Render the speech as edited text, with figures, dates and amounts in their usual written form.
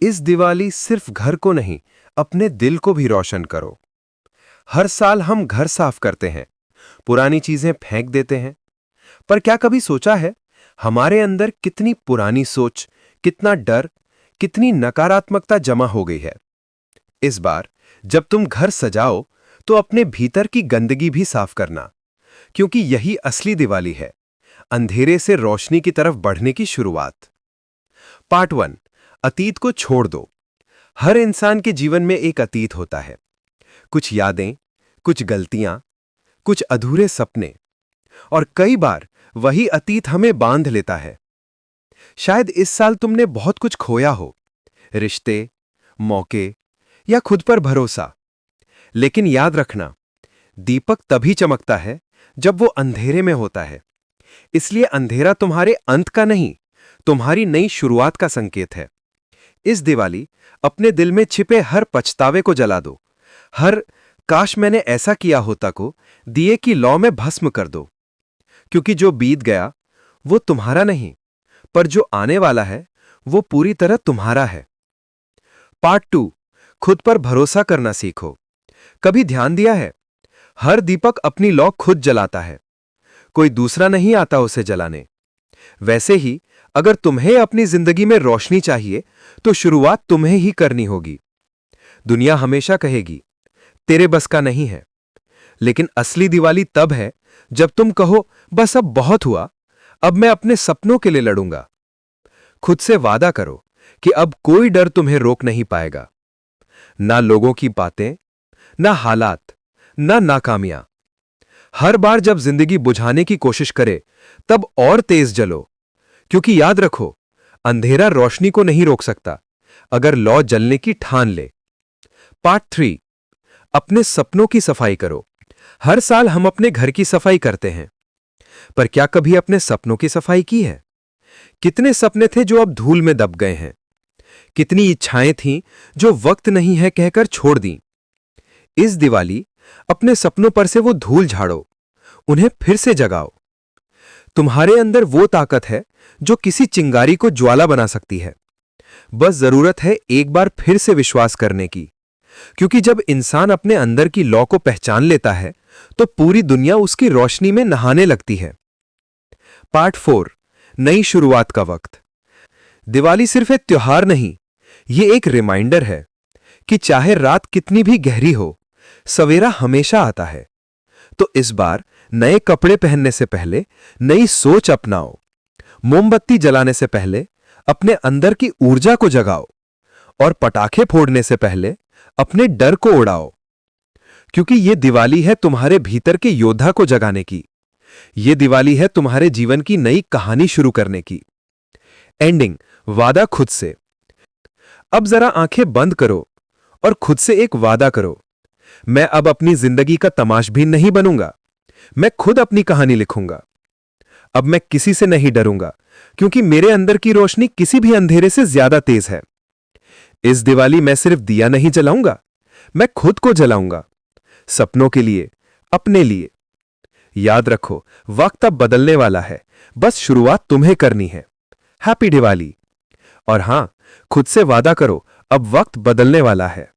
इस दिवाली सिर्फ घर को नहीं, अपने दिल को भी रोशन करो। हर साल हम घर साफ करते हैं, पुरानी चीजें फेंक देते हैं, पर क्या कभी सोचा है हमारे अंदर कितनी पुरानी सोच, कितना डर, कितनी नकारात्मकता जमा हो गई है। इस बार जब तुम घर सजाओ तो अपने भीतर की गंदगी भी साफ करना, क्योंकि यही असली दिवाली है, अंधेरे से रोशनी की तरफ बढ़ने की शुरुआत। पार्ट 1, अतीत को छोड़ दो। हर इंसान के जीवन में एक अतीत होता है, कुछ यादें, कुछ गलतियां, कुछ अधूरे सपने, और कई बार वही अतीत हमें बांध लेता है। शायद इस साल तुमने बहुत कुछ खोया हो, रिश्ते, मौके या खुद पर भरोसा। लेकिन याद रखना, दीपक तभी चमकता है जब वो अंधेरे में होता है। इसलिए अंधेरा तुम्हारे अंत का नहीं, तुम्हारी नई शुरुआत का संकेत है। इस दिवाली अपने दिल में छिपे हर पछतावे को जला दो, हर काश मैंने ऐसा किया होता को दिए की लौ में भस्म कर दो। क्योंकि जो बीत गया वो तुम्हारा नहीं, पर जो आने वाला है वो पूरी तरह तुम्हारा है। पार्ट 2, खुद पर भरोसा करना सीखो। कभी ध्यान दिया है, हर दीपक अपनी लौ खुद जलाता है, कोई दूसरा नहीं आता उसे जलाने। वैसे ही अगर तुम्हें अपनी जिंदगी में रोशनी चाहिए तो शुरुआत तुम्हें ही करनी होगी। दुनिया हमेशा कहेगी तेरे बस का नहीं है, लेकिन असली दिवाली तब है जब तुम कहो बस अब बहुत हुआ, अब मैं अपने सपनों के लिए लड़ूंगा। खुद से वादा करो कि अब कोई डर तुम्हें रोक नहीं पाएगा, ना लोगों की बातें, ना हालात, ना नाकामियां। हर बार जब जिंदगी बुझाने की कोशिश करे तब और तेज जलो, क्योंकि याद रखो, अंधेरा रोशनी को नहीं रोक सकता अगर लौ जलने की ठान ले। पार्ट 3, अपने सपनों की सफाई करो। हर साल हम अपने घर की सफाई करते हैं, पर क्या कभी अपने सपनों की सफाई की है? कितने सपने थे जो अब धूल में दब गए हैं? कितनी इच्छाएं थीं जो वक्त नहीं है कहकर छोड़ दी? इस दिवाली अपने सपनों पर से वो धूल झाड़ो, उन्हें फिर से जगाओ। तुम्हारे अंदर वो ताकत है जो किसी चिंगारी को ज्वाला बना सकती है। बस जरूरत है एक बार फिर से विश्वास करने की, क्योंकि जब इंसान अपने अंदर की लौ को पहचान लेता है तो पूरी दुनिया उसकी रोशनी में नहाने लगती है। पार्ट 4, नई शुरुआत का वक्त। दिवाली सिर्फ एक त्योहार नहीं, ये एक रिमाइंडर है कि चाहे रात कितनी भी गहरी हो, सवेरा हमेशा आता है। तो इस बार नए कपड़े पहनने से पहले नई सोच अपनाओ। मोमबत्ती जलाने से पहले अपने अंदर की ऊर्जा को जगाओ, और पटाखे फोड़ने से पहले अपने डर को उड़ाओ। क्योंकि यह दिवाली है तुम्हारे भीतर के योद्धा को जगाने की। यह दिवाली है तुम्हारे जीवन की नई कहानी शुरू करने की। एंडिंग, वादा खुद से। अब जरा आंखें बंद करो और खुद से एक वादा करो, मैं अब अपनी जिंदगी का तमाशबीन नहीं बनूंगा, मैं खुद अपनी कहानी लिखूंगा। अब मैं किसी से नहीं डरूंगा, क्योंकि मेरे अंदर की रोशनी किसी भी अंधेरे से ज्यादा तेज है। इस दिवाली मैं सिर्फ दिया नहीं जलाऊंगा, मैं खुद को जलाऊंगा, सपनों के लिए, अपने लिए। याद रखो, वक्त अब बदलने वाला है, बस शुरुआत तुम्हें करनी है। हैप्पी दिवाली। और हां, खुद से वादा करो, अब वक्त बदलने वाला है।